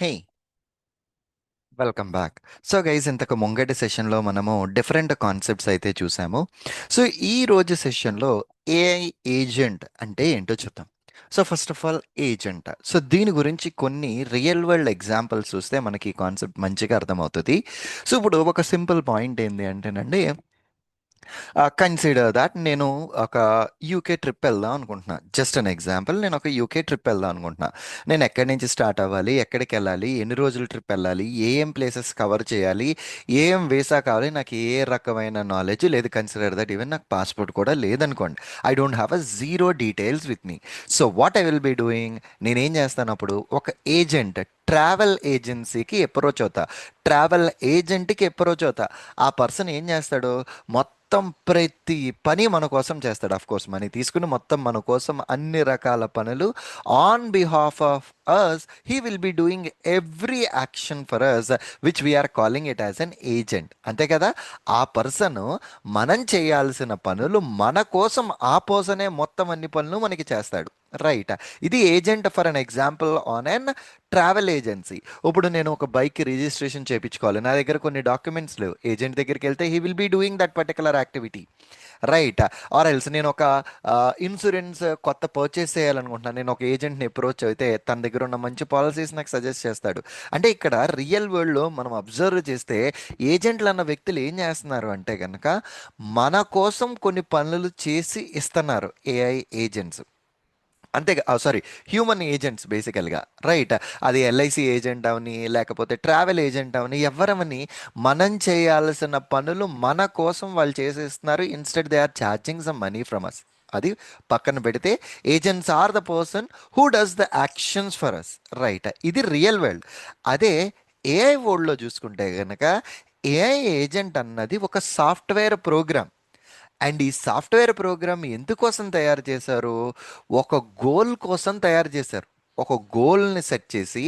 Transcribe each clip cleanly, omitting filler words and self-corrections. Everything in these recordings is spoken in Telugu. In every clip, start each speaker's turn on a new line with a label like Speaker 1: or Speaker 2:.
Speaker 1: హే, వెల్కమ్ బ్యాక్. సో గైస్, ఇంతకు ముంగటి సెషన్లో మనము డిఫరెంట్ కాన్సెప్ట్స్ అయితే చూసాము. సో ఈ రోజు సెషన్లో ఏఐ ఏజెంట్ అంటే ఏంటో చూద్దాం. So first of all, agent. So దీని గురించి కొన్ని రియల్ వరల్డ్ ఎగ్జాంపుల్స్ చూస్తే మనకి ఈ కాన్సెప్ట్ మంచిగా అర్థమవుతుంది. సో ఇప్పుడు ఒక సింపుల్ పాయింట్ ఏంటి అంటేనండి, కన్సిడర్ దాట్ నేను ఒక యూకే ట్రిప్ వెళ్దాం అనుకుంటున్నా. జస్ట్ అన్ ఎగ్జాంపుల్, నేను ఒక యూకే ట్రిప్ వెళ్దాం అనుకుంటున్నా. నేను ఎక్కడి నుంచి స్టార్ట్ అవ్వాలి, ఎక్కడికి వెళ్ళాలి, ఎన్ని రోజులు ట్రిప్ వెళ్ళాలి, ఏం ప్లేసెస్ కవర్ చేయాలి, ఏం వీసా కావాలి, నాకు ఏ రకమైన నాలెడ్జ్ లేదు. కన్సిడర్ దట్ ఈవెన్ నాకు పాస్పోర్ట్ కూడా లేదనుకోండి. I don't have a zero details with me. So what I will be doing, నేనేం చేస్తాను అప్పుడు, ఒక ఏజెంట్, ట్రావెల్ ఏజెన్సీకి అప్రోచ్ అవుతా. ట్రావెల్ ఏజెంట్కి అప్రోచ్ అవుతా. ఆ పర్సన్ ఏం చేస్తాడు, మొత్తం ప్రతి పని మన కోసం చేస్తాడు. ఆఫ్ కోర్స్ మనీ తీసుకుని మొత్తం మన కోసం అన్ని రకాల పనులు on behalf of us, he will be doing every action for us, which we are calling it as an agent. అంతే కదా. ఆ పర్సన్ మనం చేయాల్సిన పనులు మన కోసం ఆ పర్సనే మొత్తం అన్ని పనులు మనకి చేస్తాడు. రైట్. ఇది agent for an example on an travel agency. ఇప్పుడు నేను ఒక బైక్ రిజిస్ట్రేషన్ చేయించుకోవాలి, నా దగ్గర కొన్ని డాక్యుమెంట్స్ లేవు. ఏజెంట్ దగ్గరికి వెళ్తే he will be doing that particular activity. Right. Or else నేను ఒక ఇన్సూరెన్స్ కొత్త పర్చేస్ చేయాలనుకుంటున్నాను, నేను ఒక ఏజెంట్ని అప్రోచ్ అయితే తన దగ్గర ఉన్న మంచి పాలసీస్ నాకు సజెస్ట్ చేస్తాడు. అంటే ఇక్కడ రియల్ వరల్డ్లో మనం అబ్జర్వ్ చేస్తే ఏజెంట్లు అన్న వ్యక్తులు ఏం చేస్తున్నారు అంటే కనుక మన కోసం కొన్ని పనులు చేసి ఇస్తున్నారు. ఏఐ ఏజెంట్స్, అంతే. సారీ, హ్యూమన్ ఏజెంట్స్ బేసికల్గా. రైట్. అది ఎల్ఐసి ఏజెంట్ అవని, లేకపోతే ట్రావెల్ ఏజెంట్ అవని, ఎవరమని మనం చేయాల్సిన పనులు మన కోసం వాళ్ళు చేసేస్తున్నారు. Instead they are charging some money from us. అది పక్కన పెడితే agents are the person who does the actions for us. Right. ఇది రియల్ వరల్డ్. అదే ఏఐ వరల్డ్లో చూసుకుంటే కనుక ఏఐ ఏజెంట్ అన్నది ఒక సాఫ్ట్వేర్ ప్రోగ్రామ్. అండ్ ఈ సాఫ్ట్వేర్ ప్రోగ్రామ్ ఎందుకోసం తయారు చేశారు, ఒక గోల్ కోసం తయారు చేశారు. ఒక గోల్ని సెట్ చేసి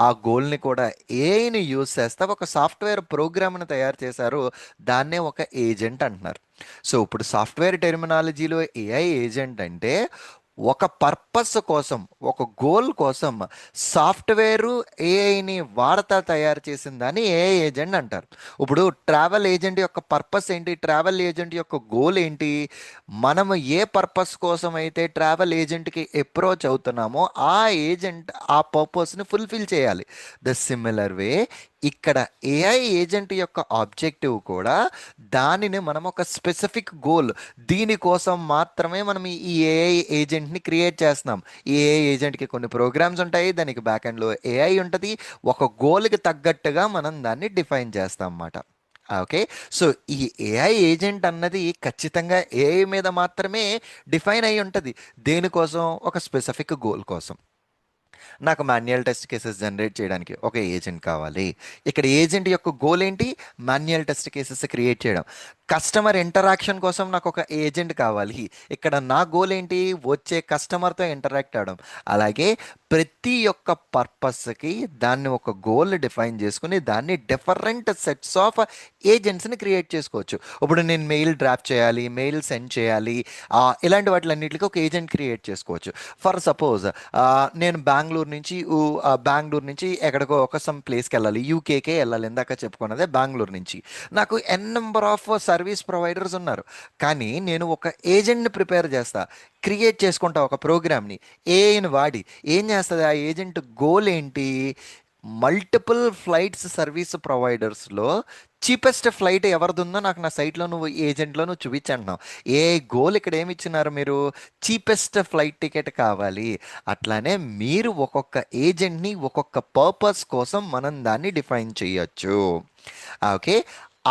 Speaker 1: ఆ గోల్ని కూడా ఏఐని యూజ్ చేస్తా ఒక సాఫ్ట్వేర్ ప్రోగ్రామ్ని తయారు చేశారు. దాన్నే ఒక ఏజెంట్ అంటున్నారు. సో ఇప్పుడు సాఫ్ట్వేర్ టెర్మినాలజీలో ఏఐ ఏజెంట్ అంటే ఒక పర్పస్ కోసం, ఒక గోల్ కోసం సాఫ్ట్వేరు ఏఐని వాడతా తయారు చేసిన దాన్ని ఏఐ ఏజెంట్ అంటారు. ఇప్పుడు ట్రావెల్ ఏజెంట్ యొక్క పర్పస్ ఏంటి, ట్రావెల్ ఏజెంట్ యొక్క గోల్ ఏంటి, మనము ఏ పర్పస్ కోసం అయితే ట్రావెల్ ఏజెంట్కి అప్రోచ్ అవుతున్నామో ఆ ఏజెంట్ ఆ పర్పస్ని ఫుల్ఫిల్ చేయాలి. ద సిమిలర్ వే ఇక్కడ ఏఐ ఏజెంట్ యొక్క ఆబ్జెక్టివ్ కూడా దానిని మనం ఒక స్పెసిఫిక్ గోల్, దీనికోసం మాత్రమే మనం ఈ ఏఐ ఏజెంట్ని క్రియేట్ చేస్తున్నాం. ఈ ఏఐ ఏజెంట్కి కొన్ని ప్రోగ్రామ్స్ ఉంటాయి, దానికి బ్యాక్ ఎండ్లో ఏఐ ఉంటుంది. ఒక గోల్కి తగ్గట్టుగా మనం దాన్ని డిఫైన్ చేస్తాం అన్నమాట. ఓకే. సో ఈ ఏఐ ఏజెంట్ అన్నది ఖచ్చితంగా ఏఐ మీద మాత్రమే డిఫైన్ అయి ఉంటుంది. దేనికోసం, ఒక స్పెసిఫిక్ గోల్ కోసం. నాకు మాన్యువల్ టెస్ట్ కేసెస్ జనరేట్ చేయడానికి ఒక ఏజెంట్ కావాలి. ఇక్కడ ఏజెంట్ యొక్క గోల్ ఏంటి, మాన్యువల్ టెస్ట్ కేసెస్ క్రియేట్ చేయడం. కస్టమర్ ఇంటరాక్షన్ కోసం నాకు ఒక ఏజెంట్ కావాలి. ఇక్కడ నా గోల్ ఏంటి, వచ్చే కస్టమర్తో ఇంటరాక్ట్ అవ్వడం. అలాగే ప్రతి ఒక్క పర్పస్కి దాన్ని ఒక గోల్ డిఫైన్ చేసుకుని దాన్ని డిఫరెంట్ సెట్స్ ఆఫ్ ఏజెంట్స్ని క్రియేట్ చేసుకోవచ్చు. ఇప్పుడు నేను మెయిల్ డ్రాఫ్ట్ చేయాలి, మెయిల్ సెండ్ చేయాలి, ఇలాంటి వాటిలన్నిటికీ ఒక ఏజెంట్ క్రియేట్ చేసుకోవచ్చు. ఫర్ సపోజ్ నేను బెంగళూరు నుంచి ఎక్కడికో ఒక సమ్ ప్లేస్కి వెళ్ళాలి, యూకేకే వెళ్ళాలి. ఇందాక చెప్పుకున్నదే బెంగళూరు నుంచి. నాకు ఎన్ నెంబర్ ఆఫ్ సర్వీస్ ప్రొవైడర్స్ ఉన్నారు, కానీ నేను ఒక ఏజెంట్ని ప్రిపేర్ చేస్తా, క్రియేట్ చేసుకుంటా ఒక ప్రోగ్రామ్ని ఏఐని వాడి. ఏం చేస్తుంది ఆ ఏజెంట్, గోల్ ఏంటి, మల్టిపుల్ ఫ్లైట్స్ సర్వీస్ ప్రొవైడర్స్లో చీపెస్ట్ ఫ్లైట్ ఎవరిది ఉందో నాకు నా సైట్లో నువ్వు ఏజెంట్లో నువ్వు చూపించంటున్నావు. ఏ గోల్ ఇక్కడ ఏమి ఇచ్చినారు మీరు, చీపెస్ట్ ఫ్లైట్ టికెట్ కావాలి. అట్లానే మీరు ఒక్కొక్క ఏజెంట్ని ఒక్కొక్క పర్పస్ కోసం మనం దాన్ని డిఫైన్ చేయొచ్చు. ఓకే.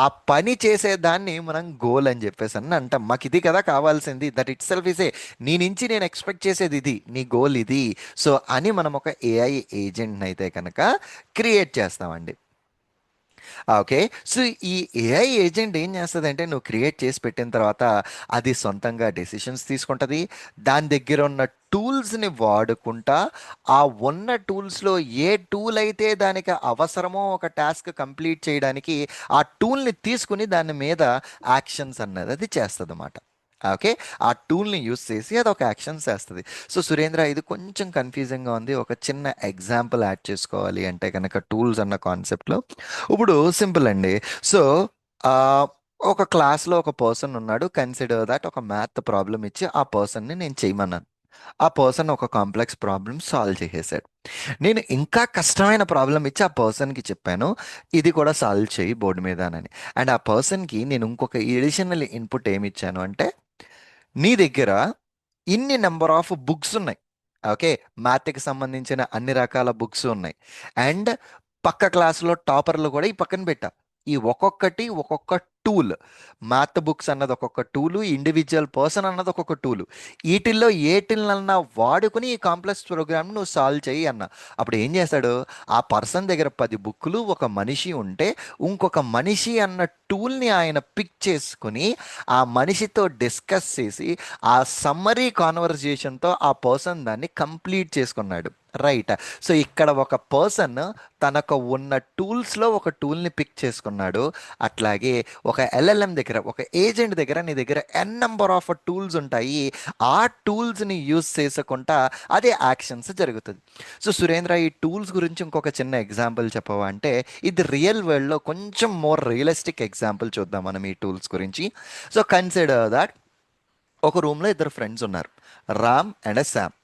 Speaker 1: ఆ పని చేసేదాన్ని మనం గోల్ అని చెప్పేసి అని అంటాం. మాకు ఇది కదా కావాల్సింది, that it self is a, నీ నుంచి నేను ఎక్స్పెక్ట్ చేసేది ఇది, నీ గోల్ ఇది. సో అని మనం ఒక ఏఐ ఏజెంట్ని అయితే కనుక క్రియేట్ చేస్తామండి. ఓకే. సో ఈ ఏఐ ఏజెంట్ ఏం చేస్తుంది అంటే, నువ్వు క్రియేట్ చేసి పెట్టిన తర్వాత అది సొంతంగా డెసిషన్స్ తీసుకుంటుంది. దాని దగ్గర ఉన్న టూల్స్ని వాడుకుంటా, ఆ ఉన్న టూల్స్లో ఏ టూల్ అయితే దానికి అవసరమో ఒక టాస్క్ కంప్లీట్ చేయడానికి, ఆ టూల్ని తీసుకుని దాని మీద యాక్షన్స్ అన్నది అది చేస్తుంది అన్నమాట. ఓకే. ఆ టూల్ని యూస్ చేసి అది ఒక యాక్షన్ చేస్తుంది. సో సురేంద్ర, ఇది కొంచెం కన్ఫ్యూజింగ్గా ఉంది. ఒక చిన్న ఎగ్జాంపుల్ యాడ్ చేసుకోవాలి అంటే కనుక టూల్స్ అన్న కాన్సెప్ట్లో ఇప్పుడు సింపుల్ అండి. సో ఆ, ఒక క్లాస్లో ఒక పర్సన్ ఉన్నాడు. కన్సిడర్ దట్ ఒక మ్యాథ్ ప్రాబ్లం ఇచ్చి ఆ పర్సన్ని నేను చేయమన్నాను. ఆ పర్సన్ ఒక కాంప్లెక్స్ ప్రాబ్లమ్ సాల్వ్ చేసేసాడు. నేను ఇంకా కష్టమైన ప్రాబ్లం ఇచ్చి ఆ పర్సన్కి చెప్పాను, ఇది కూడా సాల్వ్ చేయి బోర్డు మీద అని. అండ్ ఆ పర్సన్కి నేను ఇంకొక ఎడిషనల్ ఇన్పుట్ ఏమి ఇచ్చాను అంటే, నీ దగ్గర ఇన్ని నెంబర్ ఆఫ్ బుక్స్ ఉన్నాయి. ఓకే. మ్యాథ్కి సంబంధించిన అన్ని రకాల బుక్స్ ఉన్నాయి. అండ్ పక్క క్లాసులో టాపర్లు కూడా ఈ పక్కన పెట్టా. ఈ ఒక్కొక్కటి ఒక్కొక్క టూల్. మ్యాథ్ బుక్స్ అన్నది ఒక్కొక్క టూలు, ఇండివిజువల్ పర్సన్ అన్నది ఒక్కొక్క టూలు. వీటిల్లో ఏటినన్నా వాడుకుని ఈ కాంప్లెక్స్ ప్రోగ్రామ్ నువ్వు సాల్వ్ చేయి అన్న. అప్పుడు ఏం చేస్తాడు, ఆ పర్సన్ దగ్గర 10 బుక్కులు ఒక మనిషి ఉంటే ఇంకొక మనిషి అన్న టూల్ని ఆయన పిక్ చేసుకుని ఆ మనిషితో డిస్కస్ చేసి ఆ సమ్మరీ కాన్వర్జేషన్తో ఆ పర్సన్ దాన్ని కంప్లీట్ చేసుకున్నాడు. రైట్. సో ఇక్కడ ఒక పర్సన్ తనకు ఉన్న టూల్స్లో ఒక టూల్ని పిక్ చేసుకున్నాడు. అట్లాగే ఒక ఎల్ఎల్ఎం దగ్గర, ఒక ఏజెంట్ దగ్గర నీ దగ్గర ఎన్ నెంబర్ ఆఫ్ టూల్స్ ఉంటాయి. ఆ టూల్స్ని యూజ్ చేసుకుంటా అదే యాక్షన్స్ జరుగుతుంది. సో సురేంద్ర, ఈ టూల్స్ గురించి ఇంకొక చిన్న ఎగ్జాంపుల్ చెప్పవా అంటే, ఇది రియల్ వరల్డ్లో కొంచెం మోర్ రియలిస్టిక్ ఎగ్జాంపుల్ చూద్దాం మనం ఈ టూల్స్ గురించి. సో కన్సిడర్ దట్ ఒక రూమ్లో ఇద్దరు ఫ్రెండ్స్ ఉన్నారు, రామ్ అండ్ శామ్.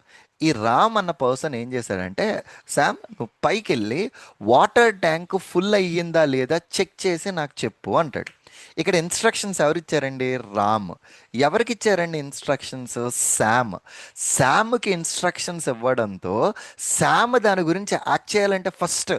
Speaker 1: ఈ రామ్ అన్న పర్సన్ ఏం చేశాడంటే, శామ్ నువ్వు పైకి వెళ్ళి వాటర్ ట్యాంక్ ఫుల్ అయ్యిందా లేదా చెక్ చేసి నాకు చెప్పు అంటాడు. ఇక్కడ ఇన్స్ట్రక్షన్స్ ఎవరు ఇచ్చారండి? రామ్. ఎవరికి ఇచ్చారండి ఇన్స్ట్రక్షన్స్? శామ్. శామ్కి ఇన్స్ట్రక్షన్స్ ఇవ్వడంతో శామ్ దాని గురించి యాక్ట్ చేయాలంటే ఫస్ట్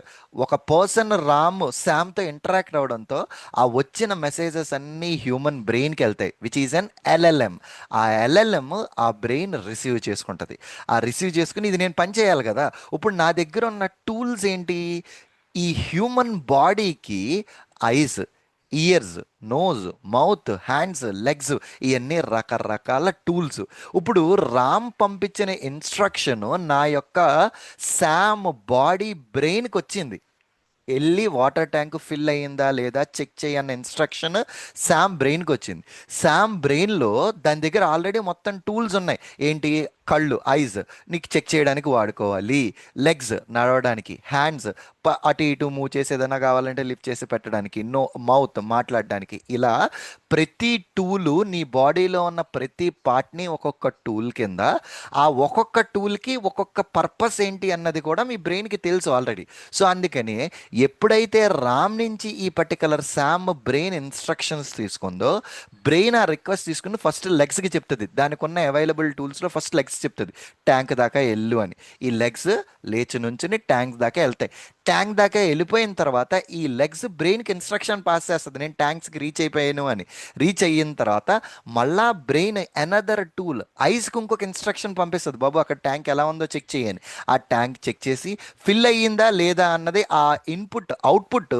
Speaker 1: ఒక పర్సన్ రామ్ శామ్తో ఇంటరాక్ట్ అవడంతో ఆ వచ్చిన మెసేజెస్ అన్నీ హ్యూమన్ బ్రెయిన్కి వెళ్తాయి, విచ్ ఈజ్ అన్ ఎల్ఎల్ఎం. ఆ ఎల్ఎల్ఎం ఆ బ్రెయిన్ రిసీవ్ చేసుకుంటుంది. ఆ రిసీవ్ చేసుకుని ఇది నేను పని చేయాలి కదా. ఇప్పుడు నా దగ్గర ఉన్న టూల్స్ ఏంటి? ఈ హ్యూమన్ బాడీకి ice, years, nose, mouth, hands, legs, ఇవన్నీ రకరకాల టూల్స్. ఇప్పుడు రామ్ పంపించిన ఇన్స్ట్రక్షన్ నా యొక్క శామ్ బాడీ బ్రెయిన్కి వచ్చింది. వెళ్ళి వాటర్ ట్యాంక్ ఫిల్ అయ్యిందా లేదా చెక్ చేయన్న ఇన్స్ట్రక్షన్ శామ్ బ్రెయిన్కి వచ్చింది. శామ్ బ్రెయిన్లో దాని దగ్గర ఆల్రెడీ మొత్తం టూల్స్ ఉన్నాయి. ఏంటి? కళ్ళు, ఐజ్ నీకు చెక్ చేయడానికి వాడుకోవాలి, లెగ్స్ నడవడానికి, హ్యాండ్స్ అటు ఇటు మూవ్ చేసి ఏదైనా కావాలంటే లిఫ్ట్ చేసి పెట్టడానికి, నో మౌత్ మాట్లాడడానికి. ఇలా ప్రతి టూలు నీ బాడీలో ఉన్న ప్రతి పార్ట్ని ఒక్కొక్క టూల్ కింద, ఆ ఒక్కొక్క టూల్కి ఒక్కొక్క పర్పస్ ఏంటి అన్నది కూడా మీ బ్రెయిన్కి తెలుసు ఆల్రెడీ. సో అందుకని ఎప్పుడైతే రామ్ నుంచి ఈ పర్టికులర్ శామ్ బ్రెయిన్ ఇన్స్ట్రక్షన్స్ తీసుకుందో, బ్రెయిన్ ఆ రిక్వెస్ట్ తీసుకుని ఫస్ట్ లెగ్స్కి చెప్తుంది. దానికి ఉన్న అవైలబుల్ టూల్స్లో ఫస్ట్ లెగ్స్ చెప్తుంది, ట్యాంక్ దాకా వెళ్ళు అని. ఈ లెగ్స్ లేచి నుంచుని ట్యాంక్ దాకా వెళ్తాయి. ట్యాంక్ దాకా వెళ్ళిపోయిన తర్వాత ఈ లెగ్స్ బ్రెయిన్కి ఇన్స్ట్రక్షన్ పాస్ చేస్తుంది, నేను ట్యాంక్స్కి రీచ్ అయిపోయాను అని. రీచ్ అయిన తర్వాత మళ్ళా బ్రెయిన్ అనదర్ టూల్ ఐస్కి ఇంకొక ఇన్స్ట్రక్షన్ పంపిస్తుంది, బాబు అక్కడ ట్యాంక్ ఎలా ఉందో చెక్ చేయని. ఆ ట్యాంక్ చెక్ చేసి ఫిల్ అయ్యిందా లేదా అన్నది ఆ ఇన్పుట్ అవుట్పుట్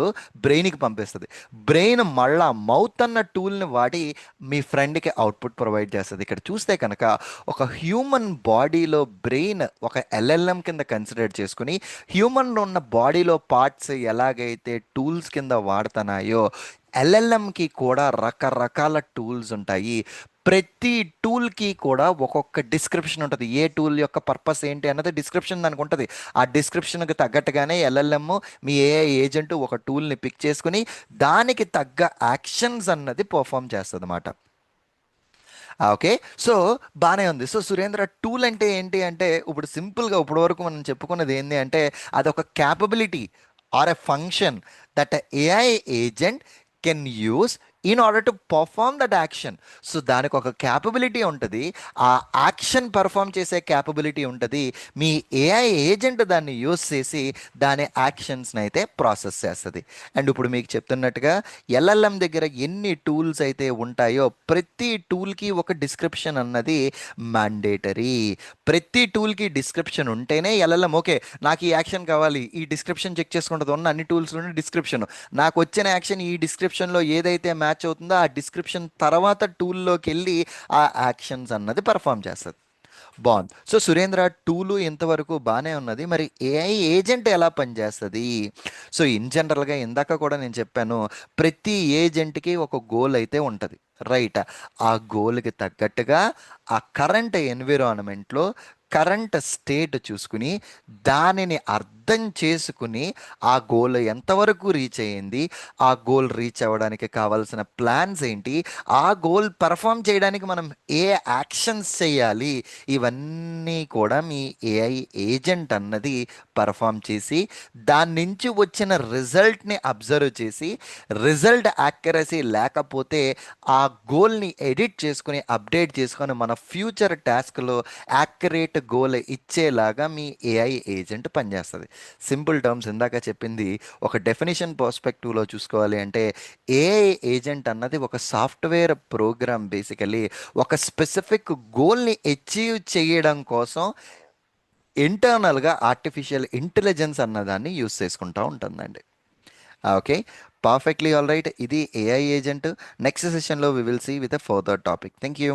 Speaker 1: బ్రెయిన్కి పంపిస్తుంది. బ్రెయిన్ మళ్ళా మౌత్ అన్న టూల్ని వాడి మీ ఫ్రెండ్కి అవుట్పుట్ ప్రొవైడ్ చేస్తుంది. ఇక్కడ చూస్తే కనుక ఒక హ్యూమన్ బాడీలో బ్రెయిన్ ఒక ఎల్ఎల్ఎం కింద కన్సిడర్ చేసుకుని హ్యూమన్లో ఉన్న బాడీలో పార్ట్స్ ఎలాగైతే టూల్స్ కింద వాడుతున్నాయో, ఎల్ఎల్ఎంకి కూడా రకరకాల టూల్స్ ఉంటాయి. ప్రతి టూల్కి కూడా ఒక్కొక్క డిస్క్రిప్షన్ ఉంటుంది. ఏ టూల్ యొక్క పర్పస్ ఏంటి అన్నది డిస్క్రిప్షన్ దానికి ఉంటుంది. ఆ డిస్క్రిప్షన్కి తగ్గట్టుగానే ఎల్ఎల్ఎం మీ ఏఐ ఏజెంట్ ఒక టూల్ని పిక్ చేసుకుని దానికి తగ్గ యాక్షన్స్ అన్నది పర్ఫామ్ చేస్తుంది అన్నమాట. ఓకే. సో బాగానే ఉంది. సో సురేంద్ర, టూల్ అంటే ఏంటి అంటే, ఇప్పుడు సింపుల్గా ఇప్పుడు వరకు మనం చెప్పుకున్నది ఏంటి అంటే, అదొక capability or a function that AI agent can use in order to perform that action. So దానికి ఒక క్యాపబిలిటీ ఉంటుంది, ఆ యాక్షన్ పర్ఫామ్ చేసే క్యాపబిలిటీ ఉంటుంది. మీ ఏఐ ఏజెంట్ దాన్ని యూస్ చేసి దాని యాక్షన్స్ని అయితే ప్రాసెస్ చేస్తుంది. అండ్ ఇప్పుడు మీకు చెప్తున్నట్టుగా ఎల్ఎల్ఎం దగ్గర ఎన్ని టూల్స్ అయితే ఉంటాయో ప్రతి టూల్కి ఒక డిస్క్రిప్షన్ అన్నది మ్యాండేటరీ. ప్రతి టూల్కి డిస్క్రిప్షన్ ఉంటేనే ఎల్ఎల్ఎం ఓకే నాకు ఈ యాక్షన్ కావాలి, ఈ డిస్క్రిప్షన్ చెక్ చేసుకుంటుంది, ఉన్న అన్ని టూల్స్ నుండి డిస్క్రిప్షన్, నాకు వచ్చిన యాక్షన్ ఈ డిస్క్రిప్షన్లో ఏదైతే మ్యాచ్ అవుతుందో ఆ డిస్క్రిప్షన్ తర్వాత టూల్లోకి వెళ్ళి ఆ యాక్షన్స్ అన్నది పర్ఫామ్ చేస్తుంది. బాగుంది. సో సురేంద్ర టూలు ఇంతవరకు బాగానే ఉన్నది. మరి ఏఐ ఏజెంట్ ఎలా పనిచేస్తుంది? సో ఇన్ జనరల్గా ఇందాక కూడా నేను చెప్పాను, ప్రతి ఏజెంట్కి ఒక గోల్ అయితే ఉంటుంది, రైట్? ఆ గోల్కి తగ్గట్టుగా ఆ కరెంట్ ఎన్విరాన్మెంట్లో కరెంట్ స్టేట్ చూసుకుని దానిని అర్థం చేసుకుని ఆ గోల్ ఎంతవరకు రీచ్ అయ్యింది, ఆ గోల్ రీచ్ అవ్వడానికి కావాల్సిన ప్లాన్స్ ఏంటి, ఆ గోల్ పర్ఫామ్ చేయడానికి మనం ఏ యాక్షన్స్ చేయాలి, ఇవన్నీ కూడా మీ ఏఐ ఏజెంట్ అన్నది పర్ఫామ్ చేసి దాని నుంచి వచ్చిన రిజల్ట్ని అబ్జర్వ్ చేసి రిజల్ట్ యాక్యురసీ లేకపోతే ఆ గోల్ని ఎడిట్ చేసుకుని అప్డేట్ చేసుకొని మన ఫ్యూచర్ టాస్క్లో యాక్యురేట్ గోల్ ఇచ్చేలాగా మీ ఏఐ ఏజెంట్ పనిచేస్తుంది. సింపుల్ టర్మ్స్ ఇందాక చెప్పింది ఒక డెఫినేషన్ పర్స్పెక్టివ్లో చూసుకోవాలి అంటే ఏఐ ఏజెంట్ అన్నది ఒక సాఫ్ట్వేర్ ప్రోగ్రామ్, బేసికలీ ఒక స్పెసిఫిక్ గోల్ని అచీవ్ చేయడం కోసం ఇంటర్నల్గా ఆర్టిఫిషియల్ ఇంటెలిజెన్స్ అన్నదాన్ని యూస్ చేసుకుంటూ ఉంటుందండి. Okay, perfectly all right. ఇది ఏఐ ఏజెంట్. నెక్స్ట్ సెషన్లో we will see with a further topic. Thank you.